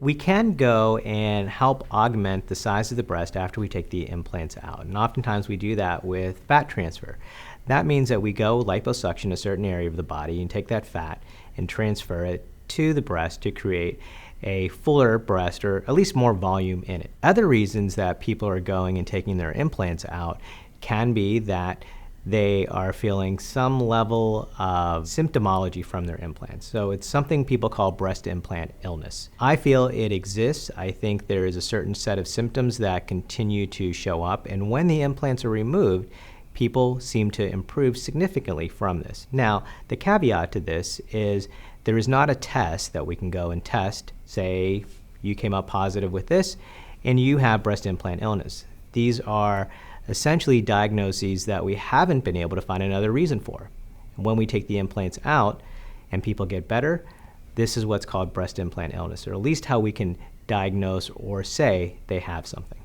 We can go and help augment the size of the breast after we take the implants out. And oftentimes we do that with fat transfer. That means that we go liposuction a certain area of the body and take that fat and transfer it to the breast to create a fuller breast, or at least more volume in it. Other reasons that people are going and taking their implants out can be that they are feeling some level of symptomology from their implants. So it's something people call breast implant illness. I feel it exists. I think there is a certain set of symptoms that continue to show up, and when the implants are removed, people seem to improve significantly from this. Now, the caveat to this is there is not a test that we can go and test, say you came up positive with this and you have breast implant illness. These are essentially diagnoses that we haven't been able to find another reason for. And when we take the implants out and people get better, this is what's called breast implant illness, or at least how we can diagnose or say they have something.